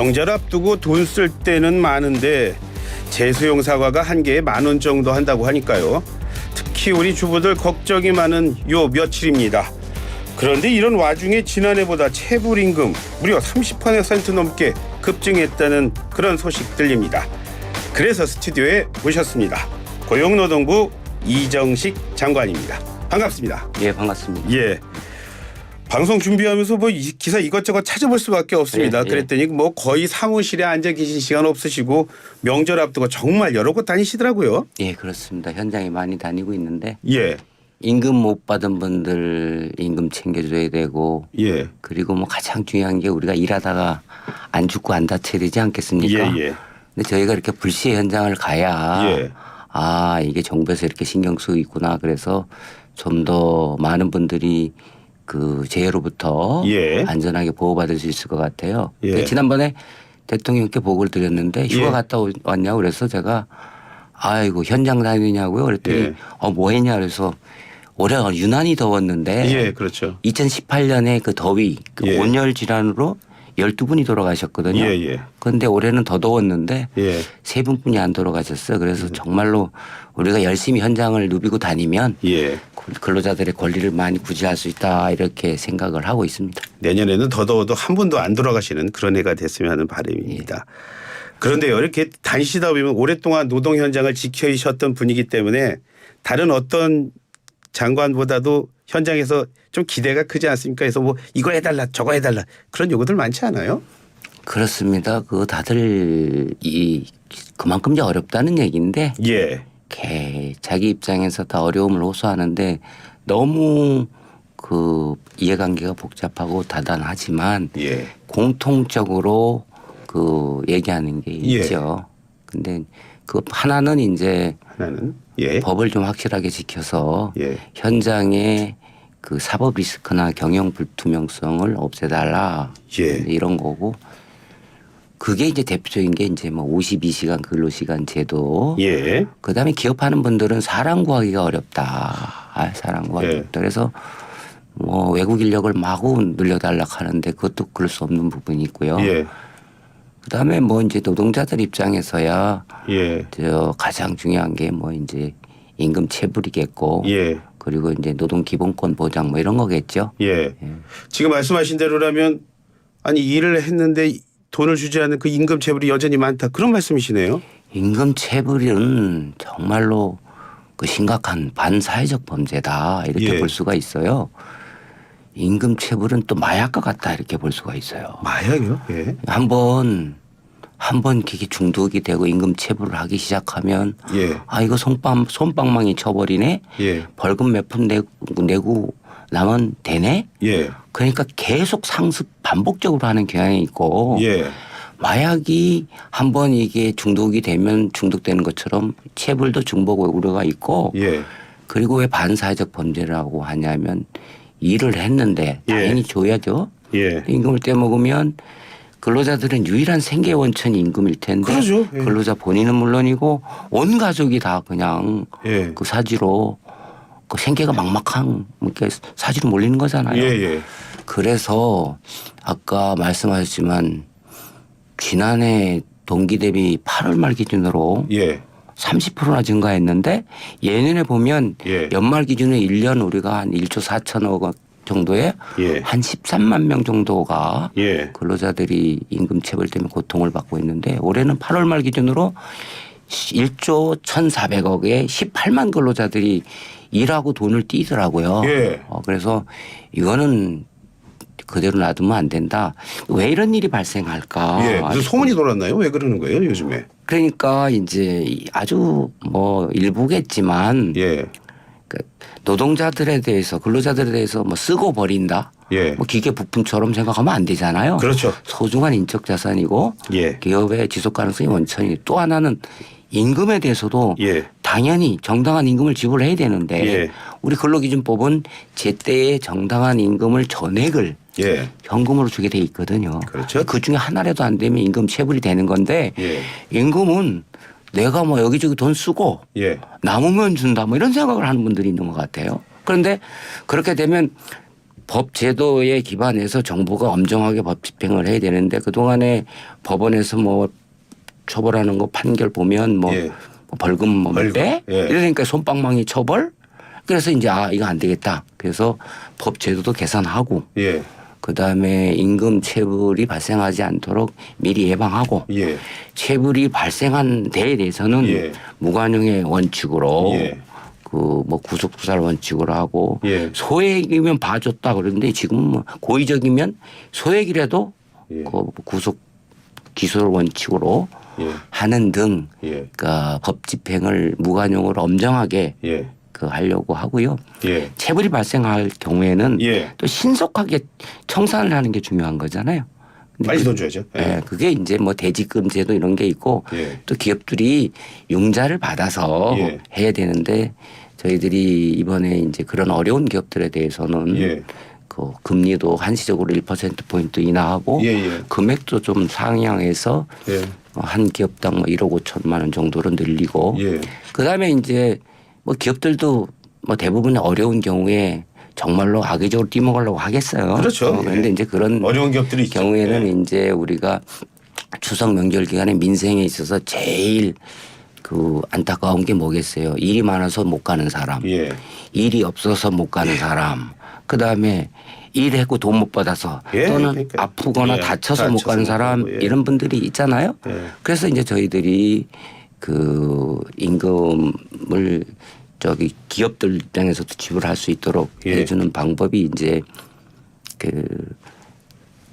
명절 앞두고 돈 쓸 때는 많은데 재소용 사과가 한 개에 10,000원 정도 한다고 하니까요. 특히 우리 주부들 걱정이 많은 요 며칠입니다. 그런데 이런 와중에 지난해보다 체불임금 무려 30% 넘게 급증했다는 그런 소식 들립니다. 그래서 스튜디오에 모셨습니다. 고용노동부 이정식 장관입니다. 반갑습니다. 예, 반갑습니다. 예. 방송 준비하면서 뭐 기사 이것저것 찾아볼 수밖에 없습니다. 예, 예. 그랬더니 뭐 거의 사무실에 앉아 계신 시간 없으시고 명절 앞두고 정말 여러 곳 다니시더라고요. 예, 그렇습니다. 현장에 많이 다니고 있는데 예. 임금 못 받은 분들 임금 챙겨줘야 되고 예. 그리고 뭐 가장 중요한 게 우리가 일하다가 안 죽고 안 다쳐야 되지 않겠습니까? 예, 예. 근데 저희가 이렇게 불시의 현장을 가야 예. 아, 이게 정부에서 이렇게 신경 쓰고 있구나. 그래서 좀 더 많은 분들이 그 재해로부터 예. 안전하게 보호받을 수 있을 것 같아요. 예. 지난번에 대통령께 보고를 드렸는데 휴가 예. 갔다 왔냐고 그래서 제가 아이고 현장 다니냐고요. 그랬더니 예. 뭐 했냐 그래서 올해가 유난히 더웠는데 예, 그렇죠. 2018년에 그 더위 그 예. 온열 질환으로 12분이 돌아가셨거든요. 예, 예. 그런데 올해는 더 더웠는데 예. 3분뿐이 안 돌아가셨어요. 그래서 정말로 우리가 열심히 현장을 누비고 다니면 예. 근로자들의 권리를 많이 구제할 수 있다 이렇게 생각을 하고 있습니다. 내년에는 더 더워도 한 분도 안 돌아가시는 그런 해가 됐으면 하는 바람입니다. 그런데요, 이렇게 다니시다 보면 오랫동안 노동 현장을 지켜주셨던 분이기 때문에 다른 어떤 장관보다도 현장에서 좀 기대가 크지 않습니까? 그래서 뭐 이거 해달라 저거 해달라 그런 요구들 많지 않아요? 그렇습니다. 그 다들 그만큼 이제 어렵다는 얘기인데 예. 자기 입장에서 다 어려움을 호소하는데 너무 그 이해관계가 복잡하고 다단하지만 예. 공통적으로 그 얘기하는 게 예. 있죠. 근데 그 하나는 이제 하나는 예. 법을 좀 확실하게 지켜서 예. 현장에 그 사법 리스크나 경영 불투명성을 없애달라 예. 이런 거고 그게 이제 대표적인 게 이제 뭐 52시간 근로시간 제도. 예. 그다음에 기업하는 분들은 사람 구하기가 어렵다. 사람 구하기 예. 어렵다. 그래서 뭐 외국 인력을 마구 늘려달라 하는데 그것도 그럴 수 없는 부분이 있고요. 예. 그다음에 뭐 이제 노동자들 입장에서야 예. 저 가장 중요한 게 뭐 이제 임금 체불이겠고 예. 그리고 이제 노동 기본권 보장 뭐 이런 거겠죠. 예. 지금 말씀하신 대로라면 아니 일을 했는데 돈을 주지 않는 그 임금 체불이 여전히 많다 그런 말씀이시네요. 임금 체불은 정말로 그 심각한 반사회적 범죄다 이렇게 예. 볼 수가 있어요. 임금 체불은 또 마약과 같다 이렇게 볼 수가 있어요. 마약이요? 예. 한번 그게 중독이 되고 임금 체불을 하기 시작하면 예. 아 이거 손방망이 쳐버리네. 예. 벌금 몇 푼 내고 나면 되네. 예. 그러니까 계속 상습 반복적으로 하는 경향이 있고 예. 마약이 한번 이게 중독이 되면 중독되는 것처럼 체불도 중복 우려가 있고 예. 그리고 왜 반사회적 범죄라고 하냐면 일을 했는데 예. 당연히 줘야죠. 예. 임금을 떼먹으면 근로자들은 유일한 생계 원천이 임금일 텐데 그러죠. 예. 근로자 본인은 물론이고 온 가족이 다 그냥 예. 그 사지로 그 생계가 막막한 이렇게 사지로 몰리는 거잖아요. 예. 예. 그래서 아까 말씀하셨지만 지난해 동기 대비 8월 말 기준으로 예. 30%나 증가했는데 예년에 보면 예. 연말 기준에 1년 우리가 한 1조 4천억 정도에 예. 한 13만 명 정도가 예. 근로자들이 임금 체불 때문에 고통을 받고 있는데 올해는 8월 말 기준으로 1조 1,400억에 18만 근로자들이 일하고 돈을 띄더라고요. 예. 그래서 이거는 그대로 놔두면 안 된다. 왜 이런 일이 발생할까? 예. 무슨 소문이 돌았나요? 왜 그러는 거예요, 요즘에? 그러니까 이제 아주 뭐 일부겠지만 예. 그 노동자들에 대해서 근로자들에 대해서 뭐 쓰고 버린다. 예. 뭐 기계 부품처럼 생각하면 안 되잖아요. 그렇죠. 소중한 인적 자산이고 예. 기업의 지속 가능성이 원천이 또 하나는 임금에 대해서도 예. 당연히 정당한 임금을 지불해야 되는데 예. 우리 근로기준법은 제때에 정당한 임금을 전액을 예. 현금으로 주게 돼 있거든요. 그렇죠. 그 중에 하나라도 안 되면 임금 체불이 되는 건데 예. 임금은 내가 뭐 여기저기 돈 쓰고 예. 남으면 준다 뭐 이런 생각을 하는 분들이 있는 것 같아요. 그런데 그렇게 되면 법 제도에 기반해서 정부가 엄정하게 법 집행을 해야 되는데 그동안에 법원에서 뭐 처벌하는 거 판결 보면 뭐 예. 벌금 뭐 몇 배? 예. 이러니까 솜방망이 처벌? 그래서 이제 이거 안 되겠다. 그래서 법 제도도 개선하고 예. 그다음에 임금 체불이 발생하지 않도록 미리 예방하고 예. 체불이 발생한 데에 대해서는 예. 무관용의 원칙으로 예. 그 뭐 구속수사를 원칙으로 하고 예. 소액이면 봐줬다 그러는데 지금 뭐 고의적이면 소액이라도 예. 그 구속 기소를 원칙으로 예. 하는 등 예. 그러니까 법 집행을 무관용으로 엄정하게 예. 그 하려고 하고요. 예. 체불이 발생할 경우에는 예. 또 신속하게 청산을 하는 게 중요한 거잖아요. 근데 빨리 돈 줘야죠. 예, 그게 이제 뭐 대지금 제도 이런 게 있고 예. 또 기업들이 융자를 받아서 예. 해야 되는데 저희들이 이번에 이제 그런 어려운 기업들에 대해서는 예. 그 금리도 한시적으로 1%포인트 인하하고 예. 예. 금액도 좀 상향해서 예. 한 기업당 뭐 1억 5천만 원 정도로 늘리고 예. 그다음에 이제 뭐 기업들도 뭐 대부분 어려운 경우에 정말로 악의적으로 뛰먹으려고 하겠어요. 그렇죠. 그런데 예. 이제 그런 어려운 기업들이 있죠. 경우에는 예. 이제 우리가 추석 명절 기간에 민생에 있어서 제일 그 안타까운 게 뭐겠어요. 일이 많아서 못 가는 사람, 예. 일이 없어서 못 가는 사람, 그 다음에 일했고 돈 못 받아서 예, 또는 그러니까. 아프거나 예, 다쳐서 못 가는 사람 예. 이런 분들이 있잖아요. 예. 그래서 이제 저희들이 그 임금을 저기 기업들 입장에서도 지불할 수 있도록 예. 해주는 방법이 이제 그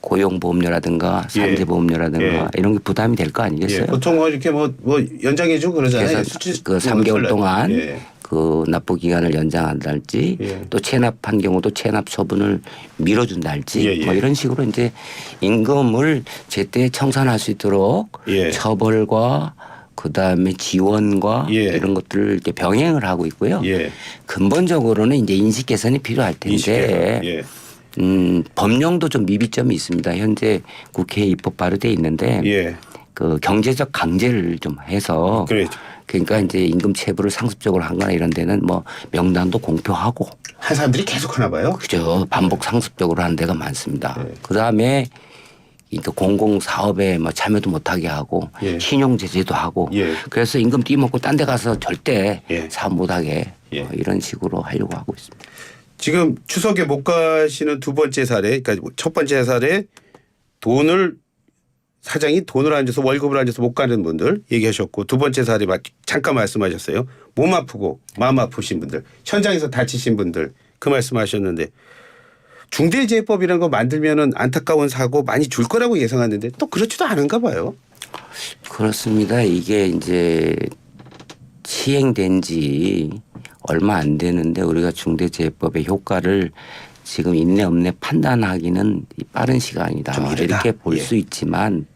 고용보험료라든가 산재보험료라든가 예. 이런 게 부담이 될 거 아니겠어요? 예. 보통 뭐 이렇게 뭐 연장해주고 그러잖아요. 그래서 그 3개월 동안 예. 그 납부 기간을 연장한달지 예. 또 체납한 경우도 체납 처분을 미뤄준달지 예, 예. 뭐 이런 식으로 이제 임금을 제때 청산할 수 있도록 예. 처벌과 그다음에 지원과 예. 이런 것들을 이렇게 병행을 하고 있고요. 예. 근본적으로는 이제 인식 개선이 필요할 텐데 인식해요. 예. 법령도 좀 미비점이 있습니다. 현재 국회에 입법 발의돼 있는데 예. 그 경제적 강제를 좀 해서 그렇죠. 그러니까 이제 임금 체불을 상습적으로 한거나 이런 데는 뭐 명단도 공표하고 한 사람들이 계속 하나 봐요. 그죠. 반복 상습적으로 하는 데가 많습니다. 네. 그다음에 그러니까 공공사업에 뭐 참여도 못하게 하고 예. 신용 제재도 하고 예. 그래서 임금 떼먹고 딴 데 가서 절대 예. 사업 못하게 예. 이런 식으로 하려고 하고 있습니다. 지금 추석에 못 가시는 두 번째 사례, 그러니까 첫 번째 사례 사장이 돈을 안 줘서 월급을 안 줘서 못 가는 분들 얘기하셨고 두 번째 사례 잠깐 말씀하셨어요. 몸 아프고 마음 아프신 분들, 현장에서 다치신 분들 그 말씀하셨는데 중대재해법이라는 거 만들면은 안타까운 사고 많이 줄 거라고 예상하는데 또 그렇지도 않은가 봐요. 그렇습니다. 이게 이제 시행된 지 얼마 안 되는데 우리가 중대재해법의 효과를 지금 있네 없네 판단하기는 빠른 시간이다. 좀 이르다. 이렇게 볼 예. 수 있지만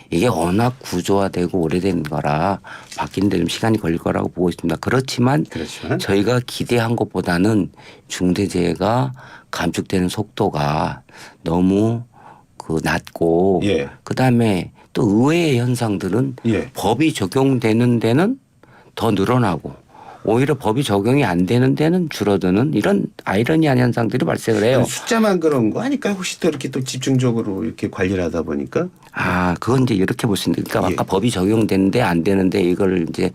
이게 워낙 구조화되고 오래된 거라 바뀌는데 좀 시간이 걸릴 거라고 보고 있습니다. 그렇지만 저희가 기대한 것보다는 중대재해가 감축되는 속도가 너무 그 낮고 예. 그다음에 또 의외의 현상들은 예. 법이 적용되는 데는 더 늘어나고 오히려 법이 적용이 안 되는 데는 줄어드는 이런 아이러니한 현상들이 발생을 해요. 숫자만 그런 거 아닐까요? 혹시 또 이렇게 또 집중적으로 이렇게 관리를 하다 보니까? 그건 이제 이렇게 볼 수 있는데 그러니까 아까 법이 적용되는데 안 되는데 이걸 이제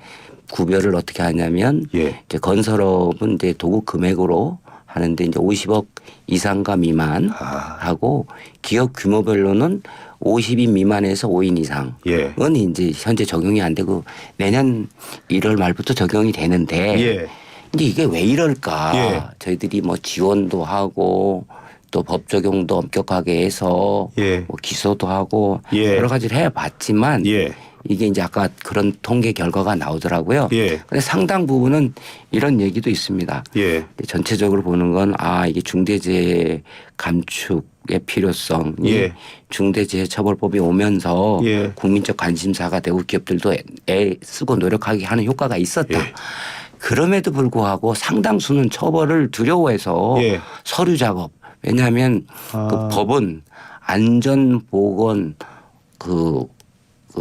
구별을 어떻게 하냐면 예. 이제 건설업은 이제 도급 금액으로 하는데 이제 50억 이상과 미만 하고 기업 규모별로는 50인 미만에서 5인 이상은 예. 이제 현재 적용이 안 되고 내년 1월 말부터 적용이 되는데 예. 근데 이게 왜 이럴까? 예. 저희들이 뭐 지원도 하고 또 법 적용도 엄격하게 해서 예. 뭐 기소도 하고 예. 여러 가지를 해봤지만 예. 이게 이제 아까 그런 통계 결과가 나오더라고요. 예. 근데 상당 부분은 이런 얘기도 있습니다. 예. 전체적으로 보는 건 이게 중대재해 감축의 필요성이 예. 중대재해처벌법이 오면서 예. 국민적 관심사가 되고 기업들도 애 쓰고 노력하게 하는 효과가 있었다. 예. 그럼에도 불구하고 상당수는 처벌을 두려워해서 예. 서류 작업. 왜냐하면 그 법은 안전보건 그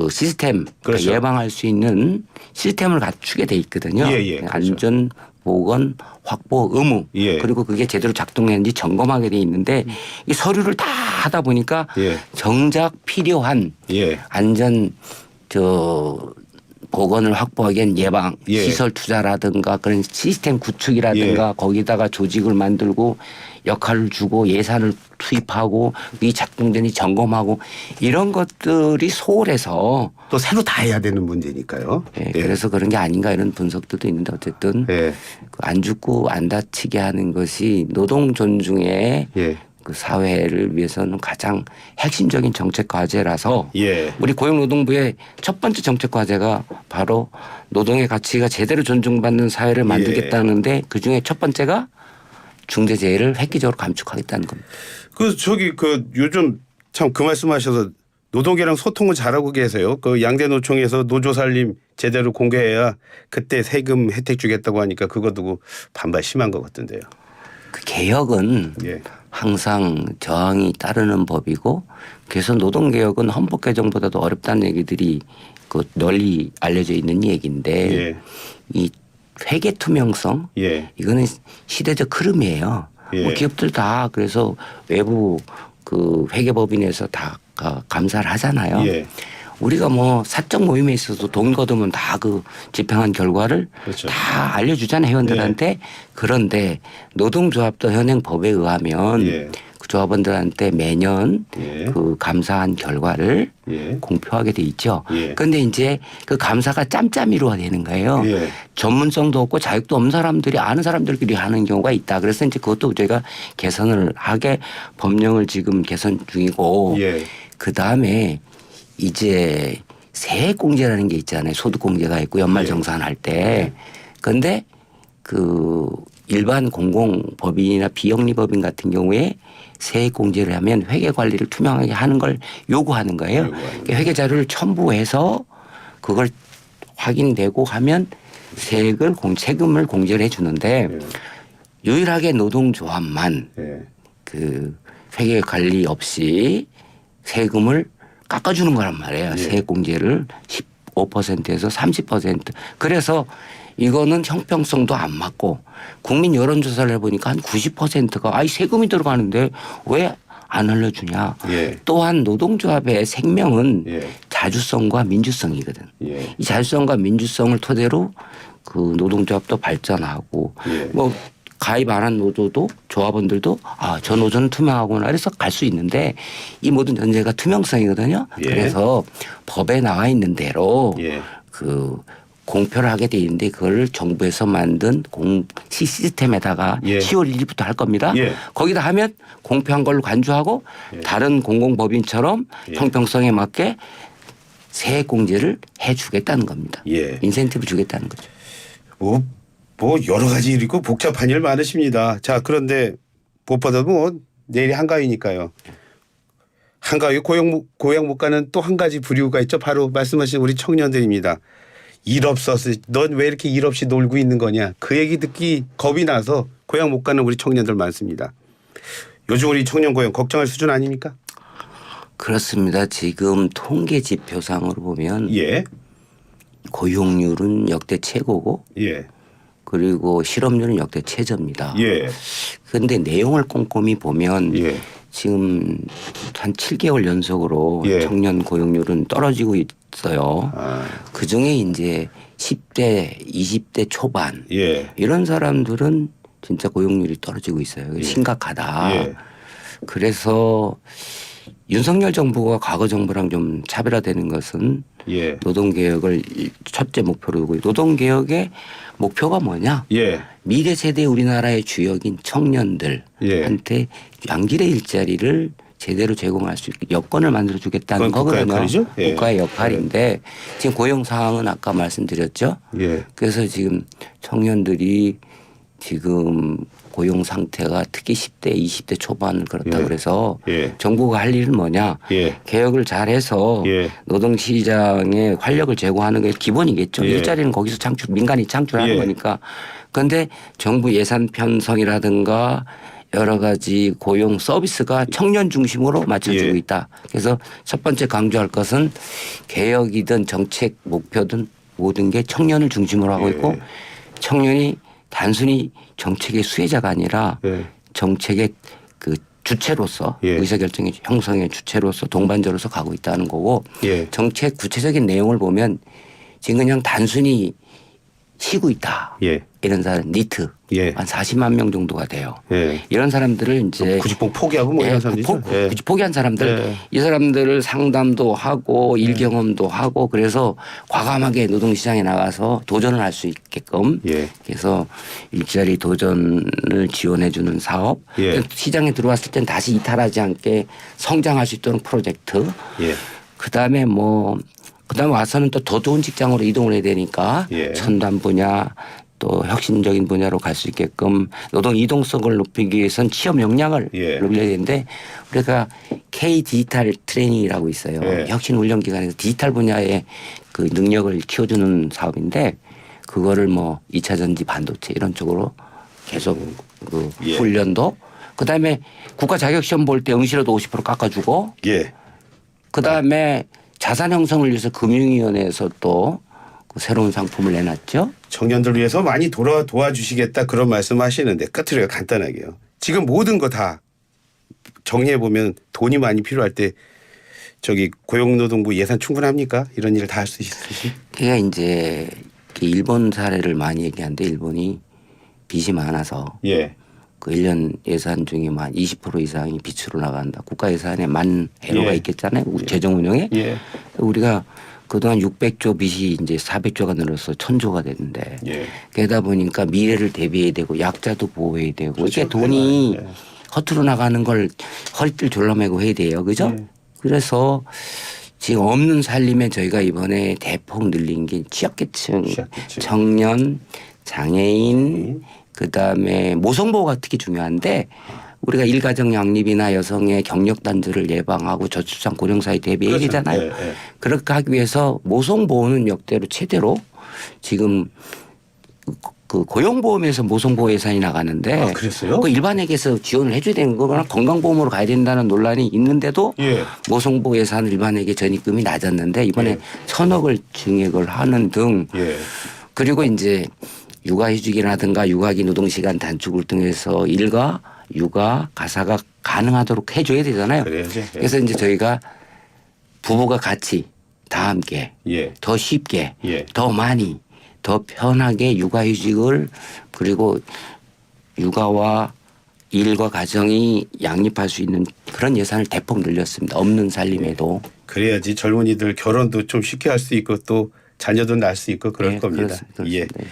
시스템 그렇죠. 예방할 수 있는 시스템을 갖추게 돼 있거든요. 예, 예, 그렇죠. 안전 보건 확보 의무 예. 그리고 그게 제대로 작동했는지 점검하게 돼 있는데 이 서류를 다 하다 보니까 예. 정작 필요한 예. 안전 보건을 확보하기엔 예방 예. 시설 투자라든가 그런 시스템 구축이라든가 예. 거기다가 조직을 만들고 역할을 주고 예산을 투입하고 이 작동되니 점검하고 이런 것들이 소홀해서 또 새로 다 해야 되는 문제니까요. 예, 예. 그래서 그런 게 아닌가 이런 분석들도 있는데 어쨌든 예. 안 죽고 안 다치게 하는 것이 노동 존중의 예. 그 사회를 위해서는 가장 핵심적인 정책 과제라서 예. 우리 고용노동부의 첫 번째 정책 과제가 바로 노동의 가치가 제대로 존중받는 사회를 만들겠다는데 그중에 첫 번째가 중대재해를 획기적으로 감축하겠다는 겁니다. 요즘 참 그 말씀하셔서 노동계랑 소통을 잘하고 계세요. 그 양대 노총에서 노조 살림 제대로 공개해야 그때 세금 혜택 주겠다고 하니까 그거 두고 반발 심한 것 같던데요. 그 개혁은 예. 항상 저항이 따르는 법이고 그래서 노동개혁은 헌법 개정보다도 어렵다는 얘기들이 그 널리 알려져 있는 얘기인데 예. 이 회계 투명성 예. 이거는 시대적 흐름이에요. 예. 뭐 기업들 다 그래서 외부 그 회계법인에서 다 감사를 하잖아요. 예. 우리가 뭐 사적 모임에 있어서 돈 거두면 다 그 집행한 결과를 그렇죠. 다 알려주잖아요 회원들한테. 그런데 노동조합도 현행 법에 의하면 예. 그 조합원들한테 매년 예. 그 감사한 결과를 예. 공표하게 돼 있죠. 예. 그런데 이제 그 감사가 짬짬이로 되는 거예요. 예. 전문성도 없고 자격도 없는 사람들이 아는 사람들끼리 하는 경우가 있다. 그래서 이제 그것도 저희가 개선을 하게 법령을 지금 개선 중이고 예. 그 다음에 이제 세액공제라는 게 있잖아요. 소득공제가 있고 연말정산할 때. 그런데 그 일반 공공법인이나 비영리법인 같은 경우에 세액공제를 하면 회계관리를 투명하게 하는 걸 요구하는 거예요. 그러니까 회계자료를 첨부해서 그걸 확인되고 하면 세금을 공제를 해 주는데 유일하게 노동조합만 예. 그 회계관리 없이 세금을 깎아주는 거란 말이에요. 예. 세액공제를 15%에서 30%. 그래서 이거는 형평성도 안 맞고 국민 여론조사를 해보니까 한 90%가 아이 세금이 들어가는데 왜 안 알려주냐. 예. 또한 노동조합의 생명은 예. 자주성과 민주성이거든. 예. 이 자주성과 민주성을 토대로 그 노동조합도 발전하고 예. 뭐 가입 안 한 노조도 조합원들도 저 노조는 투명하구나 그래서 갈 수 있는데 이 모든 전제가 투명성이거든요. 예. 그래서 법에 나와 있는 대로 예. 그 공표를 하게 돼 있는데 그걸 정부에서 만든 시스템에다가 예. 10월 1일부터 할 겁니다. 예. 거기다 하면 공표한 걸로 간주하고 예. 다른 공공법인처럼 예. 형평성에 맞게 세액 공제를 해 주겠다는 겁니다. 예. 인센티브 주겠다는 거죠. 뭐 여러 가지 일 있고 복잡한 일 많으십니다. 자, 그런데 무엇보다 뭐 내일이 한가위니까요. 한가위 고향 못 가는 또 한 가지 부류가 있죠. 바로 말씀하신 우리 청년들입니다. 일 없어서 넌 왜 이렇게 일 없이 놀고 있는 거냐. 그 얘기 듣기 겁이 나서 고향 못 가는 우리 청년들 많습니다. 요즘 우리 청년 고용 걱정할 수준 아닙니까? 그렇습니다. 지금 통계 지표상으로 보면 예. 고용률은 역대 최고고 예. 그리고 실업률은 역대 최저입니다. 예. 그런데 내용을 꼼꼼히 보면 예. 지금 한 7개월 연속으로 예. 청년 고용률은 떨어지고 있어요. 그중에 이제 10대, 20대 초반 예. 이런 사람들은 진짜 고용률이 떨어지고 있어요. 심각하다. 예. 그래서 윤석열 정부가 과거 정부랑 좀 차별화되는 것은 예. 노동개혁을 첫째 목표로 두고 노동개혁의 목표가 뭐냐. 예. 미래 세대 우리나라의 주역인 청년들한테 양질의 일자리를 제대로 제공할 수 있게 여건을 만들어 주겠다는 그건 국가의 거거든요. 역할이죠? 예. 국가의 역할인데 지금 고용 상황은 아까 말씀드렸죠. 예. 그래서 지금 청년들이 지금 고용 상태가 특히 10대, 20대 초반 그렇다 예. 그래서 예. 정부가 할 일은 뭐냐. 예. 개혁을 잘해서 예. 노동시장에 활력을 제공하는 게 기본이겠죠. 예. 일자리는 거기서 민간이 창출하는 예. 거니까. 그런데 정부 예산 편성이라든가 여러 가지 고용 서비스가 청년 중심으로 맞춰지고 예. 있다. 그래서 첫 번째 강조할 것은 개혁이든 정책 목표든 모든 게 청년을 중심으로 하고 예. 있고 청년이 단순히 정책의 수혜자가 아니라 예. 정책의 그 주체로서 예. 의사결정의 형성의 주체로서 동반자로서 가고 있다는 거고 예. 정책 구체적인 내용을 보면 지금 그냥 단순히 쉬고 있다. 예. 이런 사람 니트 예. 한 40만 명 정도가 돼요. 예. 이런 사람들을 이제 구직봉 포기하고 뭐 이런 사람들이죠. 예. 포기한 사람들 예. 이 사람들을 상담도 하고 일 경험도 하고 그래서 과감하게 노동시장에 나가서 도전을 할 수 있게끔 예. 그래서 일자리 도전을 지원해 주는 사업 예. 시장에 들어왔을 땐 다시 이탈하지 않게 성장할 수 있도록 프로젝트 예. 그다음에 그다음에 와서는 또 더 좋은 직장으로 이동을 해야 되니까 예. 첨단 분야 또 혁신적인 분야로 갈 수 있게끔 노동 이동성을 높이기 위해서는 취업 역량을 예. 높여야 되는데 우리가 K 디지털 트레이닝이라고 있어요. 예. 혁신 훈련 기관에서 디지털 분야의 그 능력을 키워주는 사업인데 그거를 2차 전지 반도체 이런 쪽으로 계속 그 예. 훈련도 그다음에 국가 자격 시험 볼 때 응시료도 50% 깎아주고 예. 그다음에 자산 형성을 위해서 금융위원회에서 또 그 새로운 상품을 내놨죠. 청년들 위해서 많이 도와주시겠다 그런 말씀하시는데 끝으로 간단하게요. 지금 모든 거 다 정리해 보면 돈이 많이 필요할 때 저기 고용노동부 예산 충분합니까? 이런 일을 다 할 수 있으시? 그게 이제 일본 사례를 많이 얘기하는데 일본이 빚이 많아서 예. 그 1년 예산 중에 20% 이상이 빚으로 나간다. 국가 예산에 애로가 예. 있겠잖아요. 재정 운영에. 예. 우리가 그동안 600조 빚이 이제 400조가 늘어서 1000조가 됐는데 예. 그러다 보니까 미래를 대비해야 되고 약자도 보호해야 되고 그렇죠. 이게 돈이 예. 허투루 나가는 걸 허리띠를 졸라매고 해야 돼요. 그죠? 예. 그래서 지금 없는 살림에 저희가 이번에 대폭 늘린 게 취약계층, 취약계층. 청년, 장애인 그다음에 모성보호가 특히 중요한데 우리가 일가정 양립이나 여성의 경력 단절을 예방하고 저출산 고령사회 대비해야 그렇죠. 되잖아요. 예, 예. 그렇게 하기 위해서 모성보호는 역대로 최대로 지금 그 고용보험에서 모성보호 예산이 나가는데 아, 그랬어요? 그 일반에게서 지원을 해줘야 되는 거거나 건강보험으로 가야 된다는 논란이 있는데도 예. 모성보호 예산 일반에게 전입금이 낮았는데 이번에 예. 1000억을 증액을 하는 등 예. 그리고 이제 육아휴직이라든가 육아기 노동시간 단축을 통해서 일과 육아 가사가 가능하도록 해줘야 되잖아요. 그래야죠. 예. 그래서 이제 저희가 부부가 같이 다 함께 예. 더 쉽게 예. 더 많이 더 편하게 육아휴직을 그리고 육아와 일과 가정이 양립할 수 있는 그런 예산을 대폭 늘렸습니다. 없는 살림에도. 그래야지 젊은이들 결혼도 좀 쉽게 할 수 있고 또 자녀도 낳을 수 있고 그럴 예, 겁니다. 그렇습니다. 예. 네.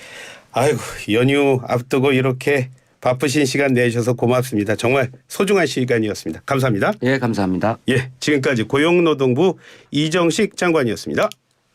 아이고 연휴 앞두고 이렇게 바쁘신 시간 내주셔서 고맙습니다. 정말 소중한 시간이었습니다. 감사합니다. 예, 감사합니다. 예, 지금까지 고용노동부 이정식 장관이었습니다.